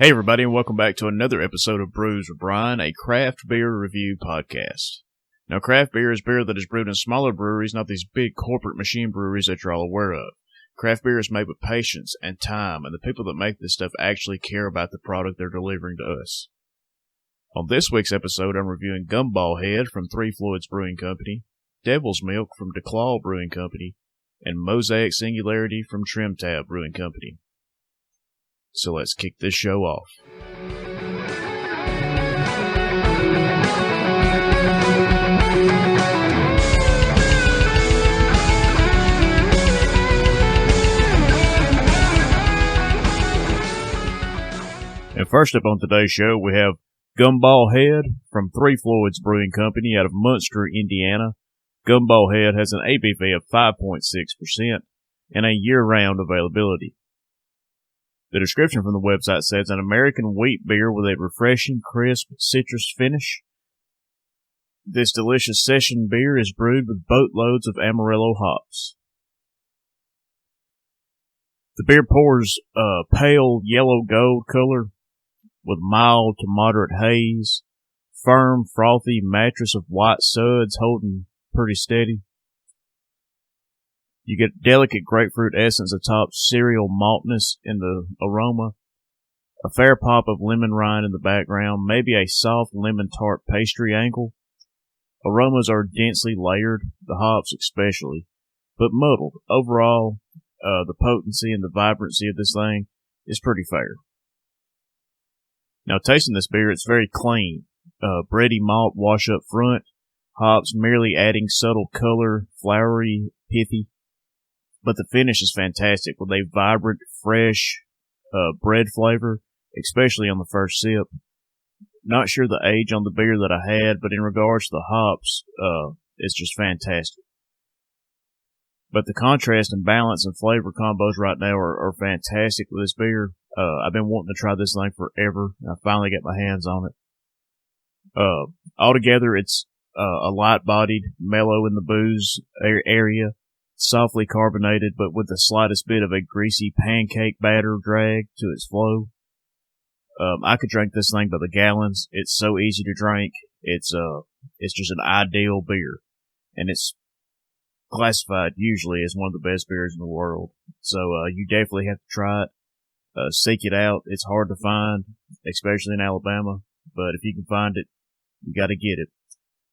Hey everybody, and welcome back to another episode of Brews with Brian, a craft beer review podcast. Now, craft beer is beer that is brewed in smaller breweries, not these big corporate machine breweries that you're all aware of. Craft beer is made with patience and time, and the people that make this stuff actually care about the product they're delivering to us. On this week's episode, I'm reviewing Gumballhead from Three Floyds Brewing Company, Devil's Milk from DeClaw Brewing Company, and Mosaic Singularity from Trim Tab Brewing Company. So let's kick this show off. And first up on today's show, we have Gumballhead from Three Floyds Brewing Company out of Munster, Indiana. Gumballhead has an ABV of 5.6% and a year-round availability. The description from the website says, an American wheat beer with a refreshing, crisp, citrus finish. This delicious session beer is brewed with boatloads of Amarillo hops. The beer pours a pale yellow gold color with mild to moderate haze, firm, frothy mattress of white suds holding pretty steady. You get delicate grapefruit essence atop cereal maltness in the aroma, a fair pop of lemon rind in the background, maybe a soft lemon tart pastry angle. Aromas are densely layered, the hops especially, but muddled. Overall, the potency and the vibrancy of this thing is pretty fair. Now, tasting this beer, it's very clean. Bready malt wash up front, hops merely adding subtle color, flowery, pithy. But the finish is fantastic with a vibrant, fresh bread flavor, especially on the first sip. Not sure the age on the beer that I had, but in regards to the hops, it's just fantastic. But the contrast and balance and flavor combos right now are fantastic with this beer. I've been wanting to try this thing forever, and I finally got my hands on it. Altogether, it's a light-bodied, mellow in the booze area, softly carbonated, but with the slightest bit of a greasy pancake batter drag to its flow. I could drink this thing by the gallons. It's so easy to drink. It's just an ideal beer, and it's classified usually as one of the best beers in the world. So you definitely have to try it. Seek it out. It's hard to find, especially in Alabama, but if you can find it, you got to get it.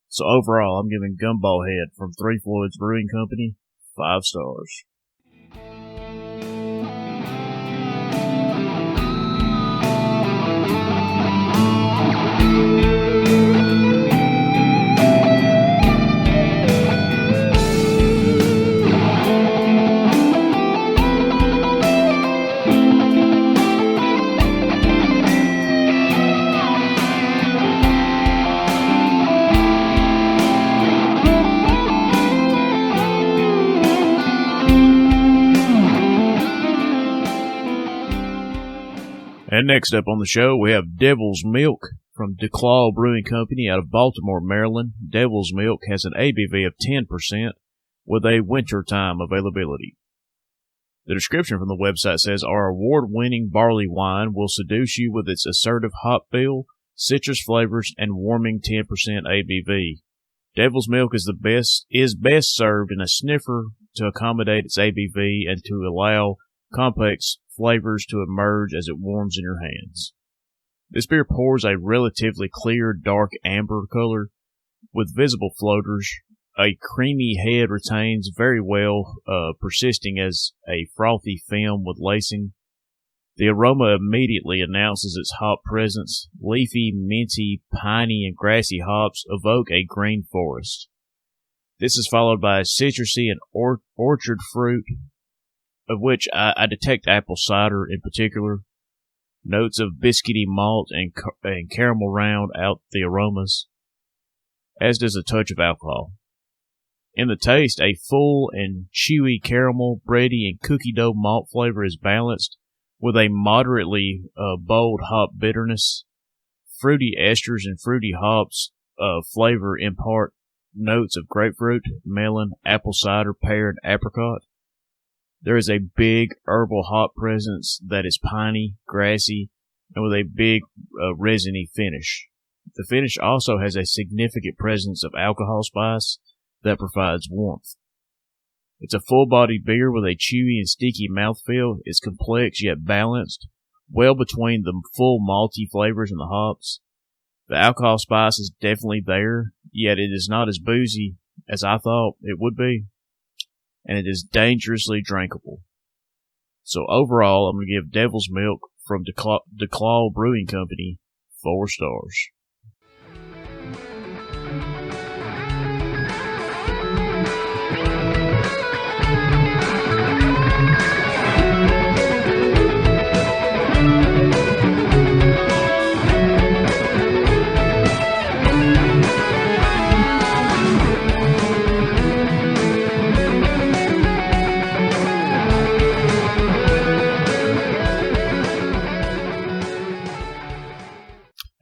So overall, I'm giving Gumballhead from Three Floyds Brewing Company 5 stars. And next up on the show, we have Devil's Milk from DeClaw Brewing Company out of Baltimore, Maryland. Devil's Milk has an ABV of 10% with a wintertime availability. The description from the website says, our award-winning barley wine will seduce you with its assertive hop feel, citrus flavors, and warming 10% ABV. Devil's Milk is best served in a sniffer to accommodate its ABV and to allow complex flavors to emerge as it warms in your hands. This beer pours a relatively clear, dark amber color with visible floaters. A creamy head retains very well, persisting as a frothy film with lacing. The aroma immediately announces its hop presence. Leafy, minty, piney, and grassy hops evoke a green forest. This is followed by citrusy and orchard fruit, of which I detect apple cider in particular. Notes of biscuity malt and caramel round out the aromas, as does a touch of alcohol. In the taste, a full and chewy caramel, bready, and cookie dough malt flavor is balanced with a moderately bold hop bitterness. Fruity esters and fruity hops flavor impart notes of grapefruit, melon, apple cider, pear, and apricot. There is a big herbal hop presence that is piney, grassy, and with a big resiny finish. The finish also has a significant presence of alcohol spice that provides warmth. It's a full-bodied beer with a chewy and sticky mouthfeel. It's complex yet balanced, well between the full malty flavors and the hops. The alcohol spice is definitely there, yet it is not as boozy as I thought it would be, and it is dangerously drinkable. So overall, I'm going to give Devil's Milk from DeClaw Brewing Company 4 stars.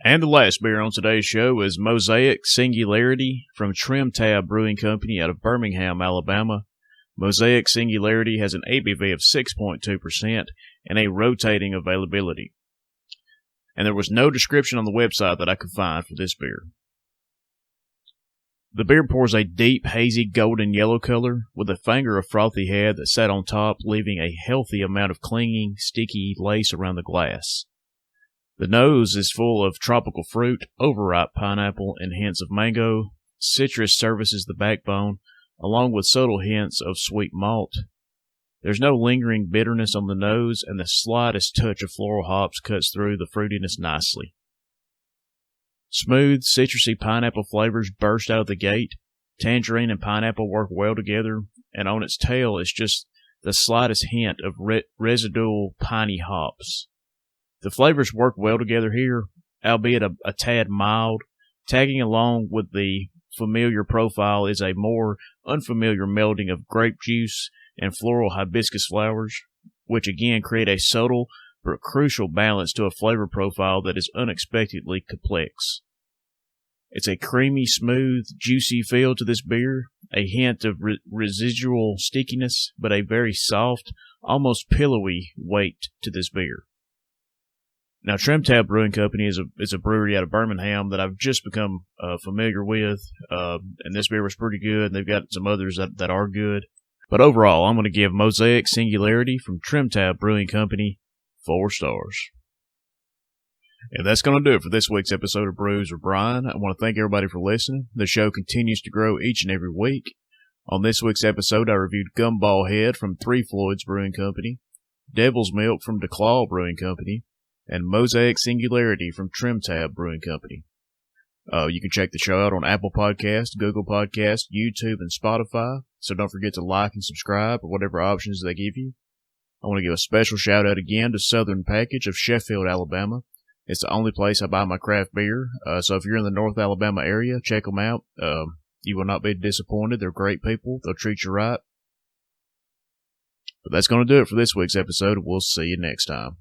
And the last beer on today's show is Mosaic Singularity from Trim Tab Brewing Company out of Birmingham, Alabama. Mosaic Singularity has an ABV of 6.2% and a rotating availability. And there was no description on the website that I could find for this beer. The beer pours a deep, hazy golden yellow color with a finger of frothy head that sat on top, leaving a healthy amount of clinging, sticky lace around the glass. The nose is full of tropical fruit, overripe pineapple, and hints of mango. Citrus services the backbone, along with subtle hints of sweet malt. There's no lingering bitterness on the nose, and the slightest touch of floral hops cuts through the fruitiness nicely. Smooth, citrusy pineapple flavors burst out of the gate. Tangerine and pineapple work well together, and on its tail is just the slightest hint of residual piney hops. The flavors work well together here, albeit a tad mild. Tagging along with the familiar profile is a more unfamiliar melding of grape juice and floral hibiscus flowers, which again create a subtle but crucial balance to a flavor profile that is unexpectedly complex. It's a creamy, smooth, juicy feel to this beer, a hint of residual stickiness, but a very soft, almost pillowy weight to this beer. Now, Trim Tab Brewing Company is a brewery out of Birmingham that I've just become familiar with, and this beer was pretty good, and they've got some others that are good. But overall, I'm going to give Mosaic Singularity from Trim Tab Brewing Company 4 stars. And that's going to do it for this week's episode of Brews with Brian. I want to thank everybody for listening. The show continues to grow each and every week. On this week's episode, I reviewed Gumballhead from Three Floyds Brewing Company, Devil's Milk from DeClaw Brewing Company, and Mosaic Singularity from Trim Tab Brewing Company. You can check the show out on Apple Podcasts, Google Podcasts, YouTube, and Spotify, so don't forget to like and subscribe or whatever options they give you. I want to give a special shout out again to Southern Package of Sheffield, Alabama. It's the only place I buy my craft beer, so if you're in the North Alabama area, check them out. You will not be disappointed. They're great people. They'll treat you right. But that's going to do it for this week's episode. We'll see you next time.